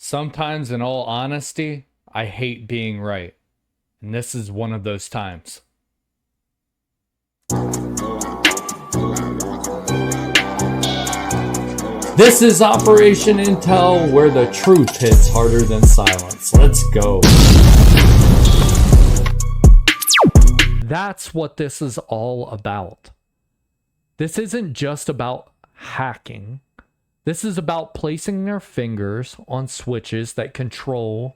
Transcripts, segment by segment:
Sometimes, in all honesty, I hate being right. And this is one of those times. This is Operation Intel, where the truth hits harder than silence. Let's go. That's what this is all about. This isn't just about hacking. This is about placing their fingers on switches that control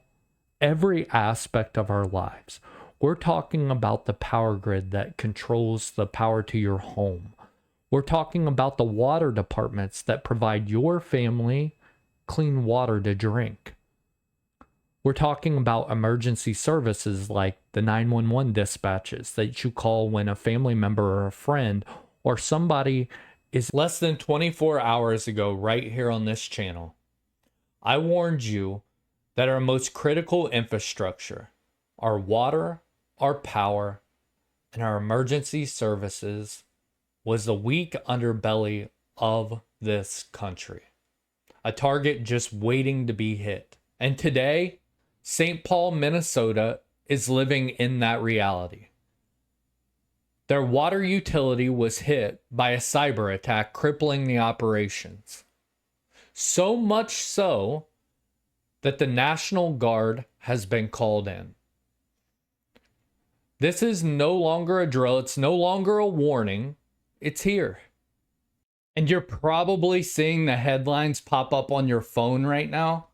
every aspect of our lives. We're talking about the power grid that controls the power to your home. We're talking about the water departments that provide your family clean water to drink. We're talking about emergency services like the 911 dispatches that you call when a family member or a friend or somebody is less than 24 hours ago right here on this channel. I warned you that our most critical infrastructure, our water, our power, and our emergency services was the weak underbelly of this country. A target just waiting to be hit. And today, St. Paul, Minnesota is living in that reality. Their water utility was hit by a cyber attack, crippling the operations. So much so that the National Guard has been called in. This is no longer a drill. It's no longer a warning. It's here. And you're probably seeing the headlines pop up on your phone right now.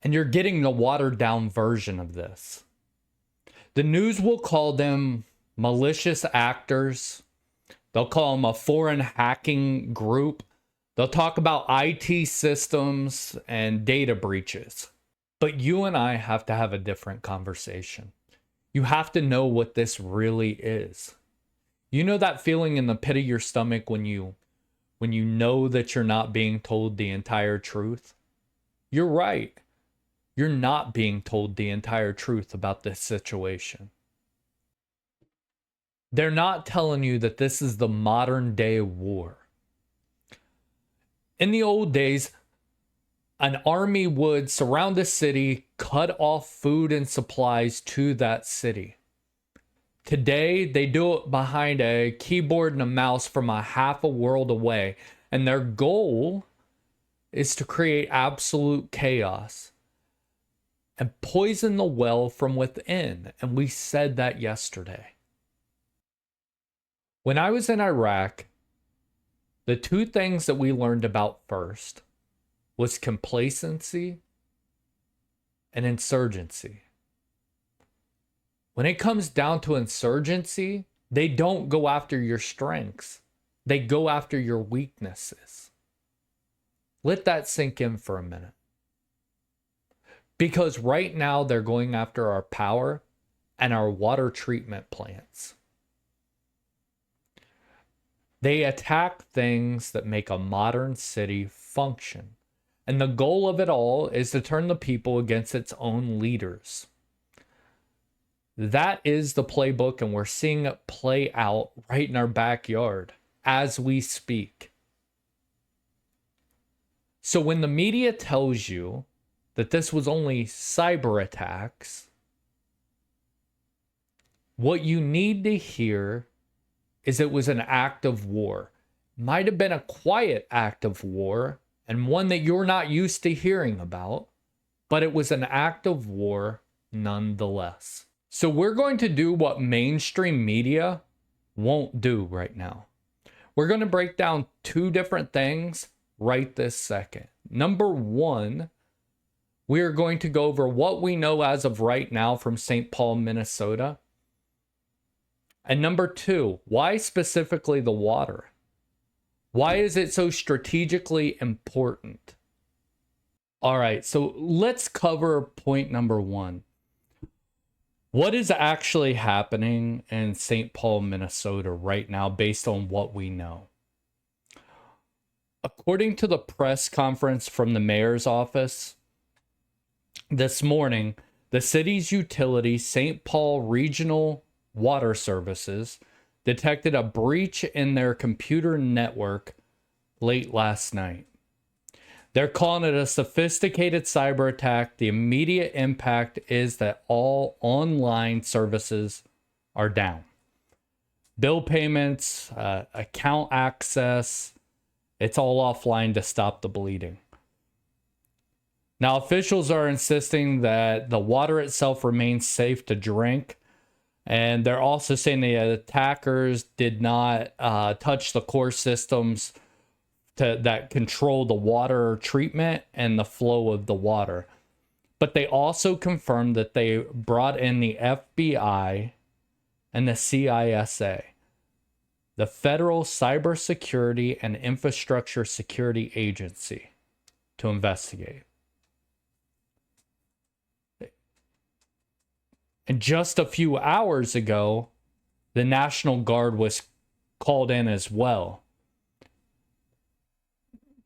And you're getting the watered down version of this. The news will call them malicious actors. They'll call them a foreign hacking group. They'll talk about IT systems and data breaches. But you and I have to have a different conversation. You have to know what this really is. You know that feeling in the pit of your stomach when you know that you're not being told the entire truth? You're right. You're not being told the entire truth about this situation. They're not telling you that this is the modern day war. In the old days, an army would surround a city, cut off food and supplies to that city. Today, they do it behind a keyboard and a mouse from a half a world away. And their goal is to create absolute chaos and poison the well from within. And we said that yesterday. When I was in Iraq, the two things that we learned about first was complacency and insurgency. When it comes down to insurgency, they don't go after your strengths. They go after your weaknesses. Let that sink in for a minute. Because right now they're going after our power and our water treatment plants. They attack things that make a modern city function. And the goal of it all is to turn the people against its own leaders. That is the playbook, and we're seeing it play out right in our backyard as we speak. So when the media tells you that this was only cyber attacks, what you need to hear is it was an act of war. Might have been a quiet act of war, and one that you're not used to hearing about, but it was an act of war nonetheless. So we're going to do what mainstream media won't do right now. We're going to break down two different things right this second. Number one, we are going to go over what we know as of right now from St. Paul, Minnesota. And number two, why specifically the water? Why is it so strategically important? All right, so let's cover point number one. What is actually happening in St. Paul, Minnesota right now based on what we know? According to the press conference from the mayor's office this morning, the city's utility, St. Paul Regional Water Services, detected a breach in their computer network late last night. They're calling it a sophisticated cyber attack. The immediate impact is that all online services are down. Bill payments, account access, it's all offline to stop the bleeding. Now, officials are insisting that the water itself remains safe to drink. And they're also saying the attackers did not touch the core systems that control the water treatment and the flow of the water. But they also confirmed that they brought in the FBI and the CISA, the Federal Cybersecurity and Infrastructure Security Agency, to investigate. And just a few hours ago, the National Guard was called in as well.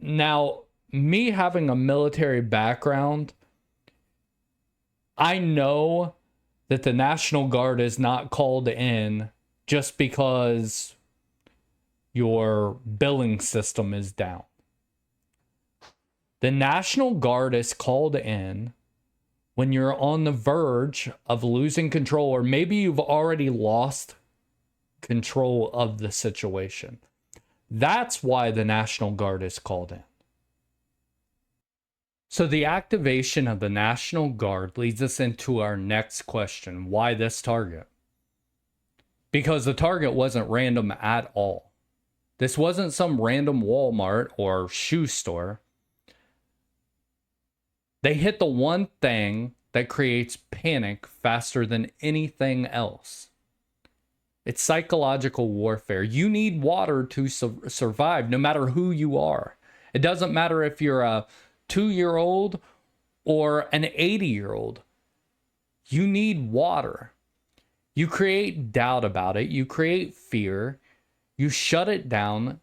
Now, me having a military background, I know that the National Guard is not called in just because your billing system is down. The National Guard is called in when you're on the verge of losing control, or maybe you've already lost control of the situation. That's why the National Guard is called in. So the activation of the National Guard leads us into our next question. Why this target? Because the target wasn't random at all. This wasn't some random Walmart or shoe store. They hit the one thing that creates panic faster than anything else. It's psychological warfare. You need water to survive, no matter who you are. It doesn't matter if you're a 2-year-old or an 80-year-old. You need water. You create doubt about it. You create fear. You shut it down.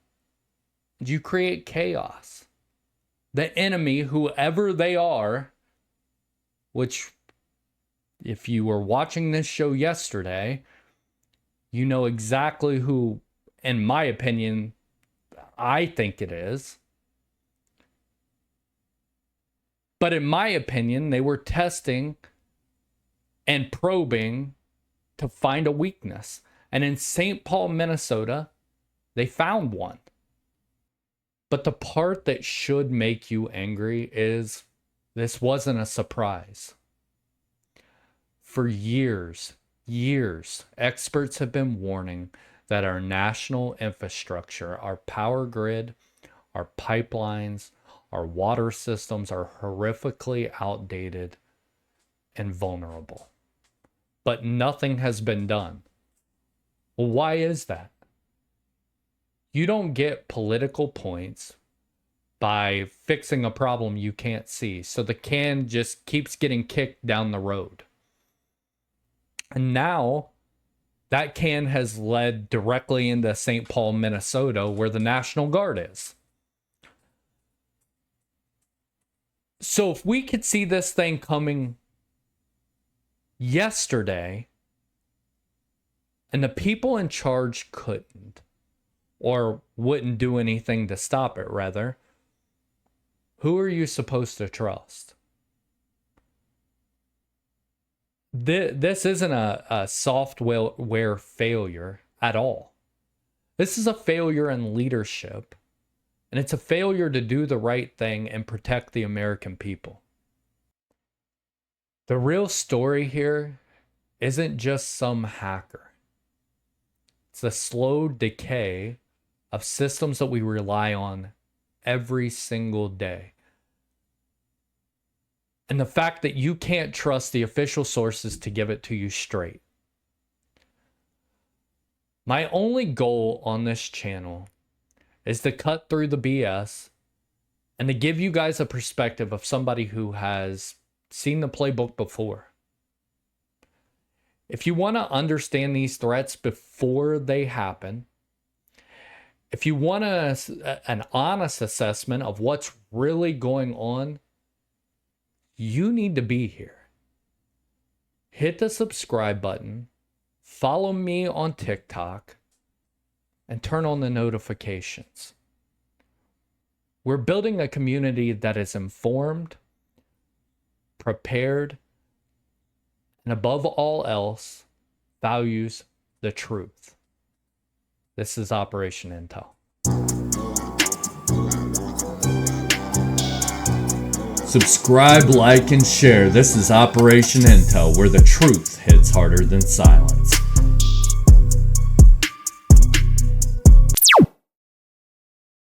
You create chaos. The enemy, whoever they are, which if you were watching this show yesterday, you know exactly who, in my opinion, I think it is. But in my opinion, they were testing and probing to find a weakness. And in St. Paul, Minnesota, they found one. But the part that should make you angry is this wasn't a surprise. For years, experts have been warning that our national infrastructure, our power grid, our pipelines, our water systems are horrifically outdated and vulnerable. But nothing has been done. Well, why is that? You don't get political points by fixing a problem you can't see. So the can just keeps getting kicked down the road. And now that can has led directly into St. Paul, Minnesota, where the National Guard is. So if we could see this thing coming yesterday, and the people in charge couldn't, or wouldn't do anything to stop it, rather, who are you supposed to trust? This isn't a software failure at all. This is a failure in leadership, and it's a failure to do the right thing and protect the American people. The real story here isn't just some hacker. It's the slow decay of systems that we rely on every single day. And the fact that you can't trust the official sources to give it to you straight. My only goal on this channel is to cut through the BS and to give you guys a perspective of somebody who has seen the playbook before. If you want to understand these threats before they happen, if you want an honest assessment of what's really going on, you need to be here. Hit the subscribe button, follow me on TikTok, and turn on the notifications. We're building a community that is informed, prepared, and above all else, values the truth. This is Operation Intel. Subscribe, like, and share. This is Operation Intel, where the truth hits harder than silence.